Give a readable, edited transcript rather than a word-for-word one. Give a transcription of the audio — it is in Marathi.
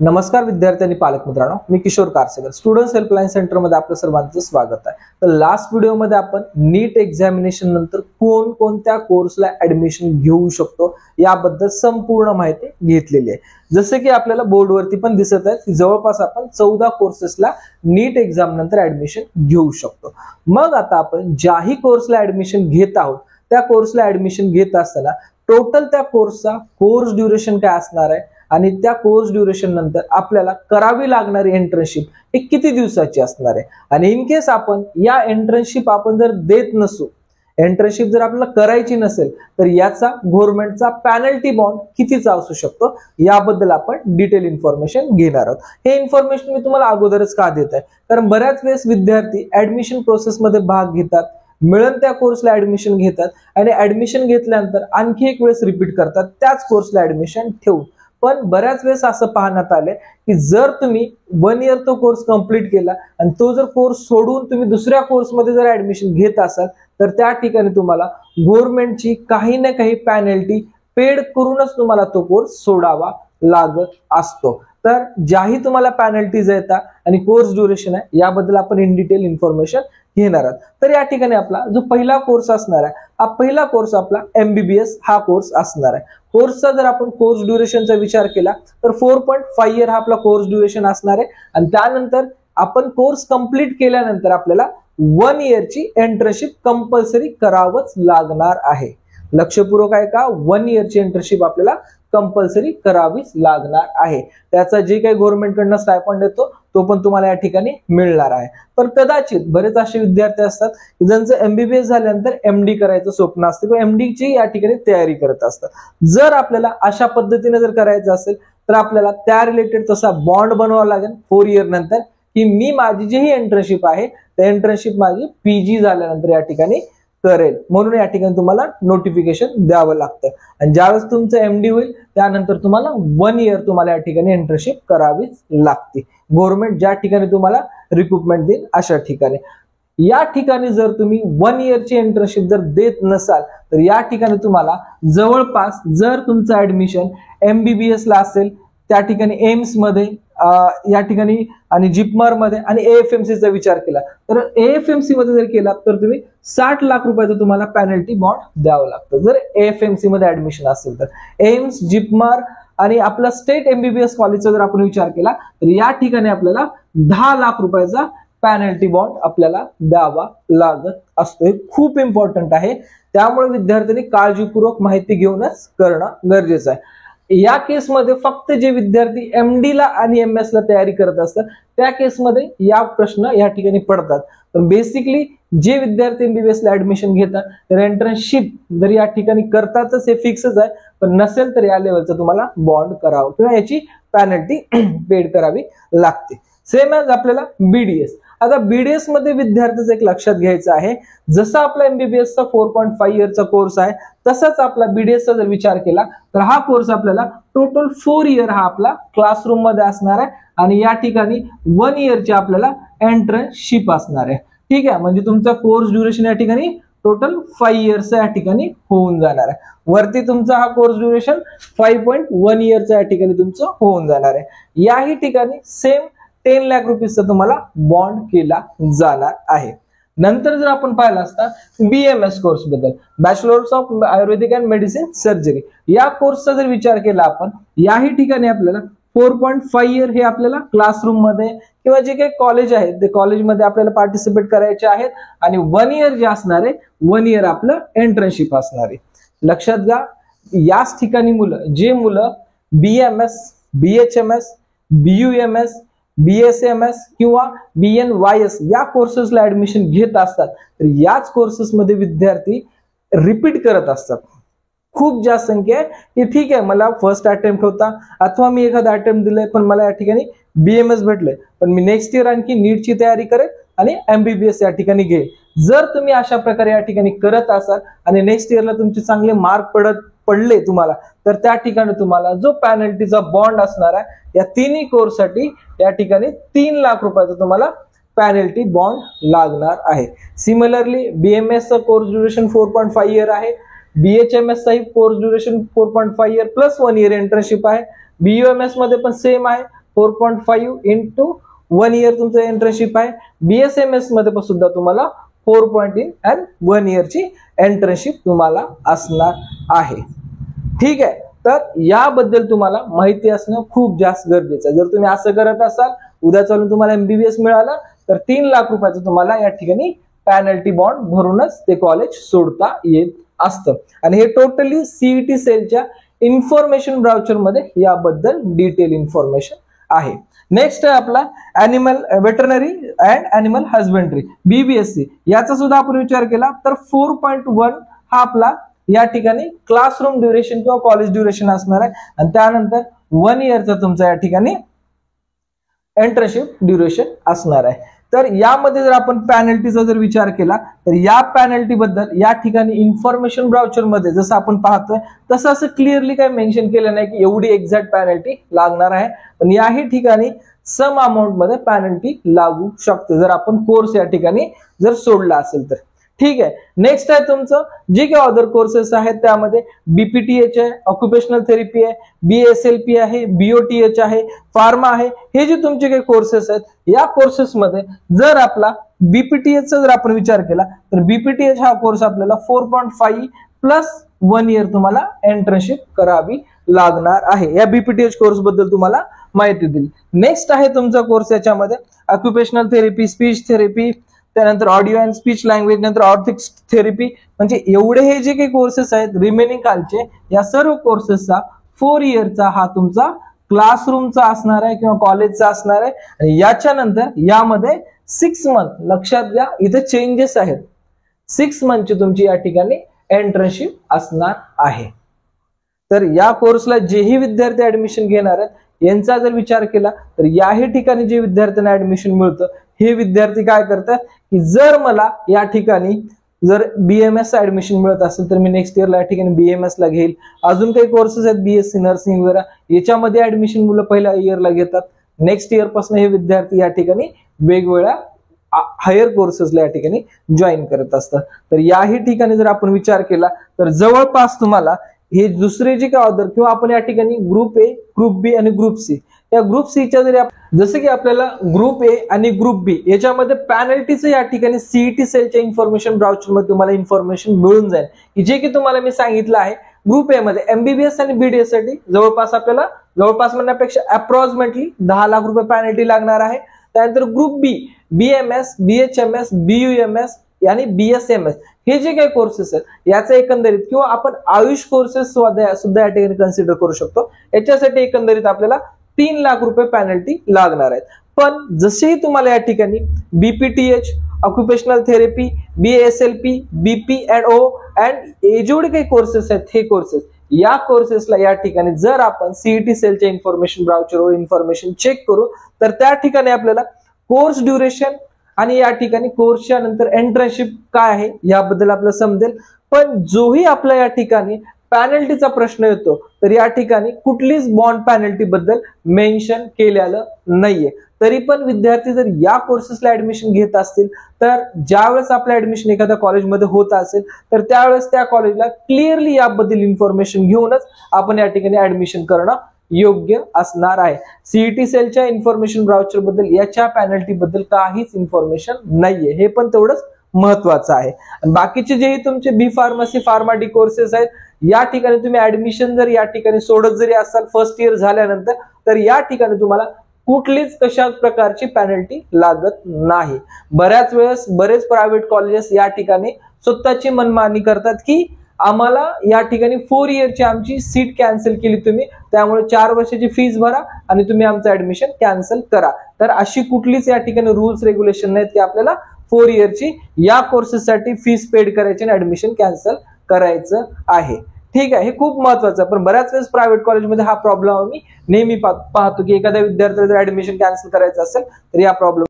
नमस्कार विद्यार्थी आणि पालक मित्रांनो, मी किशोर कारसेकर स्टुडंट्स हेल्पलाईन सेंटर मध्ये आपलं सर्वांचं स्वागत आहे। तर लास्ट व्हिडिओ मध्ये आपण नीट एक्झामिनेशन नंतर कोणकोणत्या कोर्सला ऍडमिशन घेऊ शकतो याबद्दल संपूर्ण माहिती घेतलेली आहे। जसे की आपल्याला बोर्डवरती पण दिसत आहे की जवळपास आपण 14 कोर्सेसला नीट एक्झाम नंतर ऍडमिशन घेऊ शकतो। मग आता आपण ज्याही कोर्सला ऍडमिशन घेत आहोत त्या कोर्सला ऍडमिशन घेत असताना टोटल त्या कोर्सचा कोर्स ड्युरेशन काय असणार आहे आणि त्या कोर्स ड्युरेशन नंतर आपल्याला करावी लागणारी इंटर्नशिप हे किती दिवसाची असणार आहे आणि इन केस आपण या इंटर्नशिप आपण जर देत नसू, इंटर्नशिप जर आपल्याला करायची नसेल तर याचा गव्हर्नमेंटचा पेनल्टी बॉन्ड कितीचा असू शकतो याबद्दल आपण डिटेल इन्फॉर्मेशन घेणार आहोत। हे इन्फॉर्मेशन मी तुम्हाला अगोदरच का देत आहे कारण बऱ्याच वेळेस विद्यार्थी ऍडमिशन प्रोसेस मध्ये भाग घेतात, मिळून त्या कोर्सला ऍडमिशन घेतात आणि ऍडमिशन घेतल्यानंतर आणखी एक वेळेस रिपीट करतात त्याच कोर्सला ऍडमिशन ठेवून। पण बऱ्याच वेळेस असं पाहण्यात आलंय की जर तुम्ही 1 इयर तो कोर्स कंप्लीट केला आणि तो जर कोर्स सोडून तुम्ही दुसऱ्या कोर्समध्ये जर ऍडमिशन घेत असाल तर त्या ठिकाणी तुम्हाला गव्हर्नमेंटची काही ना काही पेनल्टी पेड करूनच तुम्हाला तो कोर्स सोडावा लागत असतो। तर ज्याही तुम्हाला पेनल्टीज येतात आणि कोर्स ड्युरेशन आहे याबद्दल आपण इन डिटेल इन्फॉर्मेशन घेणार आहोत। तर या ठिकाणी आपला जो पहिला कोर्स असणार आहे हा पहिला कोर्स आपला MBBS हा कोर्स असणार आहे। कोर्सचा जर आपण कोर्स ड्युरेशनचा विचार केला तर 4.5 इयर हा आपला कोर्स ड्युरेशन असणार आहे आणि त्यानंतर आपण कोर्स कंप्लीट केल्यानंतर आपल्याला 1 इयरची इंटर्नशिप कंपल्सरी करावंच लागणार आहे। लक्षपूर्वक आहे का, 1 इयरची इंटर्नशिप आपल्याला कंपल्सरी करावीच लागणार आहे। त्याचा जे काही गव्हर्नमेंटकडनं स्टायफंड येतो तो पण तुम्हाला या ठिकाणी मिळणार आहे। पण कदाचित बरेच असे विद्यार्थी असतात की ज्यांचं MBBS झाल्यानंतर MD करायचं स्वप्न असतं किंवा MD ची या ठिकाणी तयारी करत असतात। जर आपल्याला अशा पद्धतीने जर करायचं असेल तर आपल्याला त्या रिलेटेड तसा बॉन्ड बनवावा लागेल 4 इयर नंतर की मी माझी जी ही इंटर्नशिप आहे त्या इंटर्नशिप माझी PG झाल्यानंतर या ठिकाणी करेल, म्हणून या ठिकाणी तुम्हाला नोटिफिकेशन द्यावं लागतं आणि ज्यावेळेस तुमचं MD होईल त्यानंतर तुम्हाला 1 इयर तुम्हाला या ठिकाणी इंटर्नशिप करावीच लागते। गव्हर्नमेंट ज्या ठिकाणी तुम्हाला रिक्रुटमेंट देईल अशा ठिकाणी या ठिकाणी जर तुम्ही 1 इयरची इंटर्नशिप जर देत नसाल तर या ठिकाणी तुम्हाला जवळपास जर तुमचं ऍडमिशन MBBS ला असेल त्या ठिकाणी एम्स मध्ये या ठिकाणी आणि जिपमार मध्ये आणि AFMC चा विचार केला तर AFMC मध्ये जर केला तर तुम्ही 60 लाख रुपयाचं तुम्हाला पेनल्टी बॉन्ड द्यावं लागतं जर AFMC मध्ये ऍडमिशन असेल तर। एम्स, जिपमार आणि आपला स्टेट MBBS कॉलेजचा जर आपण विचार केला तर या ठिकाणी आपल्याला 10 लाख रुपयाचा पेनल्टी बॉन्ड आपल्याला द्यावा लागत असतो। हे खूप इम्पॉर्टंट आहे, त्यामुळे विद्यार्थ्यांनी काळजीपूर्वक माहिती घेऊनच करणं गरजेचं आहे। या केसमध्ये फक्त जे विद्यार्थी MD ला आणि MS ला तयारी करत असतात त्या केसमध्ये या प्रश्न या ठिकाणी पडतात। पण बेसिकली जे विद्यार्थी MBBS ला ऍडमिशन घेतात तर इंटर्नशिप जर या ठिकाणी करतातच हे फिक्सच आहे, पण नसेल तर या लेवलचं तुम्हाला बॉन्ड करावं किंवा याची पेनल्टी पेड करावी लागते। सेम ॲज आपल्याला BDS। आता BDS मध्ये विद्यार्थ्याचं एक लक्षात घ्यायचं आहे, जसा आपला MBBS चा 4.5 इयरचा कोर्स आहे तसाच आपला BDS चा जर विचार केला तर हा कोर्स आपल्याला टोटल 4 इयर हा आपला क्लासरूम मध्ये असणार आहे आणि या ठिकाणी 1 इयरची आपल्याला इंटर्नशिप असणार आहे। ठीक आहे, म्हणजे तुमचा कोर्स ड्युरेशन या ठिकाणी टोटल 5 इयर्स या ठिकाणी होऊन जाणार आहे। वरती तुमचा हा कोर्स ड्युरेशन 5.1 इयरचा या ठिकाणी तुमचं होऊन जाणार आहे। याही ठिकाणी सेम 10 लाख रुपीजचा तुम्हाला बॉन्ड केला जाणार आहे। नंतर जर आपण पाहिलं असता BMS कोर्स बद्दल, bachelors of Ayurvedic and medicine surgery, या कोर्सचा जर विचार केला आपण याही ठिकाणी आपल्याला 4.5 इयर हे आपल्याला क्लासरूम मध्ये किंवा जे काही कॉलेज आहे ते कॉलेजमध्ये आपल्याला पार्टिसिपेट करायचे आहेत आणि 1 इयर जे असणार आहे 1 इयर आपलं इंटर्नशिप असणार आहे। लक्षात घ्या, याच ठिकाणी जे मुलं BMS, BHMS, BUMS, BSMS किंवा BNYS या कोर्सेसला ऍडमिशन घेत असतात तर याच कोर्सेसमध्ये विद्यार्थी रिपीट करत असतात। खूप जास्त संख्या आहे की ठीक आहे मला फर्स्ट अटेम्प्ट होता अथवा मी एखादा अटेम्प्ट दिलाय पण मला या ठिकाणी BMS भेटलंय पण मी नेक्स्ट इयर आणखी नीटची तयारी करेल आणि MBBS या ठिकाणी घेईल। जर तुम्ही अशा प्रकारे या ठिकाणी करत असाल आणि नेक्स्ट इयरला तुमचे चांगले मार्क पडले तुम्हाला तर त्या ठिकाणी तुम्हाला जो पेनल्टीचा बॉन्ड असणार आहे या तिन्ही कोर्ससाठी या ठिकाणी 3 लाख रुपयाचा तुम्हाला पेनल्टी बॉन्ड लागणार आहे। सिमिलरली BMS चा कोर्स ड्युरेशन 4.5 इयर आहे, BHMS चा course duration 4.5 year plus 1 year internship आहे, BUMS मध्ये पण सेम आहे 4.5 इंटू 1 इयर तुमचं इंटर्नशिप आहे. BSMS मध्ये सुद्धा तुम्हाला 4.1 इयरची इंटर्नशिप तुम्हाला असणार आहे. ठीक आहे, तर याबद्दल तुम्हाला माहिती असणं खूप जास्त गरजेचं आहे. जर तुम्ही असं करत असाल, उद्या चालून तुम्हाला MBBS मिळालं तर 3 लाख रुपयाचं तुम्हाला या ठिकाणी पॅनल्टी बॉन्ड भरूनच ते कॉलेज सोडता येत असतं. आणि हे टोटली CET सेलच्या इन्फॉर्मेशन ब्राउचर मध्ये याबद्दल डिटेल इन्फॉर्मेशन आहे. नेक्स्ट आहे आपला animal veterinary and animal husbandry BBSc. याचा सुद्धा आपण विचार केला तर 4.1 हा आपला या ठिकाणी क्लासरूम ड्युरेशन किंवा कॉलेज ड्युरेशन असणार आहे. आणि त्यानंतर 1 इयरचा तुमचा या ठिकाणी इंटर्नशिप ड्युरेशन असणार आहे. तर यामध्ये जर आपण पॅनल्टीचा जर विचार केला तर या पॅनल्टी बद्दल या ठिकाणी इन्फॉर्मेशन ब्राउचर मध्ये जसं आपण पाहतोय तसं असं क्लिअरली काही मेन्शन केलं नाही की एवढी एक्झॅक्ट पॅनल्टी लागणार आहे. पण याही ठिकाणी सम अमाऊंट मध्ये पॅनल्टी लागू शकते जर आपण कोर्स या ठिकाणी जर सोडला असेल तर. ठीक आहे, नेक्स्ट आहे तुमचं जे काही अदर कोर्सेस आहेत त्यामध्ये BPTH आहे, ऑक्युपेशनल थेरपी आहे, BSLP आहे, BOTH आहे, फार्मा आहे. हे जे तुमचे काही कोर्सेस आहेत या कोर्सेसमध्ये जर आपला BPTH चा जर आपण विचार केला तर BPTH हा कोर्स आपल्याला 4.5 प्लस 1 इयर तुम्हाला इंटर्नशिप करावी लागणार आहे. या BPTH कोर्स बद्दल तुम्हाला माहिती दिली. नेक्स्ट आहे तुमचा कोर्स याच्यामध्ये ऑक्युपेशनल थेरपी, स्पीच थेरपी, त्यानंतर ऑडिओ अँड स्पीच लँग्वेज, नंतर ऑर्थिक्स थेरपी. म्हणजे एवढे हे जे काही कोर्सेस आहेत रिमेनिंग कालचे या सर्व कोर्सेसचा 4 इयरचा हा तुमचा क्लासरूमचा असणार आहे किंवा कॉलेजचा असणार आहे. आणि याच्यानंतर यामध्ये 6 मंथ लक्षात घ्या, इथे चेंजेस आहेत. 6 मंथची तुमची या ठिकाणी इंटर्नशिप असणार आहे. तर या कोर्सला जेही विद्यार्थी ऍडमिशन घेणार आहेत यांचा जर विचार केला तर याही ठिकाणी जे विद्यार्थ्यांना ऍडमिशन मिळतं हे विद्यार्थी काय करतात की जर मला या ठिकाणी जर BMS ऍडमिशन मिळत असेल तर मी नेक्स्ट इयरला या ठिकाणी BMS ला घेईल. अजून काही कोर्सेस आहेत BSc नर्सिंग वगैरे याच्यामध्ये ऍडमिशन मुलं पहिल्या इयरला घेतात. नेक्स्ट इयर पासून हे विद्यार्थी या ठिकाणी वेगवेगळ्या हायर कोर्सेसला या ठिकाणी जॉईन करत असतात. तर याही ठिकाणी जर आपण विचार केला तर जवळपास तुम्हाला हे दुसरे जे काय ऑर्डर किंवा आपण या ठिकाणी ग्रुप A, ग्रुप B आणि ग्रुप C या ग्रुप C च्या जरी जसं की आपल्याला ग्रुप A आणि ग्रुप B याच्यामध्ये पॅनल्टीचं या ठिकाणी CET सेलच्या इन्फॉर्मेशन ब्राउचर मध्ये तुम्हाला इन्फॉर्मेशन मिळून जाईल की जे की तुम्हाला मी सांगितलं आहे. ग्रुप A मध्ये MBBS आणि BDS साठी जवळपास म्हणण्यापेक्षा अप्रॉक्सिमेटली 10 लाख रुपये पॅनल्टी लागणार आहे. त्यानंतर group B, BMS, BHMS, BUMS आणि BSMS हे जे काही कोर्सेस आहेत याचा एकंदरीत किंवा आपण आयुष कोर्सेस सुद्धा या ठिकाणी कन्सिडर करू शकतो. याच्यासाठी एकंदरीत आपल्याला 3 लाख रुपये पॅनल्टी लागणार आहेत. पण जसेही तुम्हाला या ठिकाणी BPTH, occupational therapy, BSLP, BP&O and हे जेवढे काही कोर्सेस आहेत हे कोर्सेस या कोर्सेसला या ठिकाणी जर आपण CET सेलच्या इन्फॉर्मेशन ब्राउचरवर इन्फॉर्मेशन चेक करू तर त्या ठिकाणी आपल्याला कोर्स ड्युरेशन आणि या ठिकाणी कोर्सच्या नंतर इंटर्नशिप काय आहे याबद्दल आपल्याला समजेल. पण जोही आपल्या या ठिकाणी पॅनल्टीचा प्रश्न येतो तर या ठिकाणी कुठलीच बॉन्ड पॅनल्टी बद्दल मेन्शन केलेलं नाहीये. तरी पण विद्यार्थी जर या कोर्सेसला ऍडमिशन घेत असतील तर ज्यावेळेस आपलं ऍडमिशन एखाद्या कॉलेजमध्ये होत असेल तर त्यावेळेस त्या कॉलेजला क्लिअरली याबद्दल इन्फॉर्मेशन घेऊनच आपण या ठिकाणी ऍडमिशन करणं योग्य असणार आहे. CET सेलच्या इन्फॉर्मेशन ब्राउचर बद्दल याच्या पॅनल्टी बद्दल काहीच इन्फॉर्मेशन नाहीये, हे पण तेवढंच महत्वाचं आहे. बाकीचे जेही तुमचे B pharmacy, pharma D courses आहेत या ठिकाणी तुम्ही ऍडमिशन जर या ठिकाणी सोडत जरी असाल फर्स्ट इयर झाल्यानंतर तर या ठिकाणी तुम्हाला कुठलीच कशाच प्रकारची पॅनल्टी लागत नाही. बऱ्याच वेळेस बरेच प्रायव्हेट कॉलेजेस या ठिकाणी स्वतःची मनमानी करतात की आम्हाला या ठिकाणी 4 इयरची आमची सीट कॅन्सल केली तुम्ही, त्यामुळे 4 वर्षाची फीस भरा आणि तुम्ही आमचं ऍडमिशन कॅन्सल करा. तर अशी कुठलीच या ठिकाणी रूल्स रेग्युलेशन नाहीत की आपल्याला 4 इयरची या कोर्सेससाठी फीस पेड करायची आणि ऍडमिशन कॅन्सल करायचं आहे. ठीक आहे, हे खूप महत्वाचं आहे. पण बऱ्याच वेळेस प्रायव्हेट कॉलेजमध्ये हा प्रॉब्लेम आम्ही नेहमी पाहतो की एखाद्या विद्यार्थ्याला जर ऍडमिशन कॅन्सल करायचं असेल तर या प्रॉब्लेम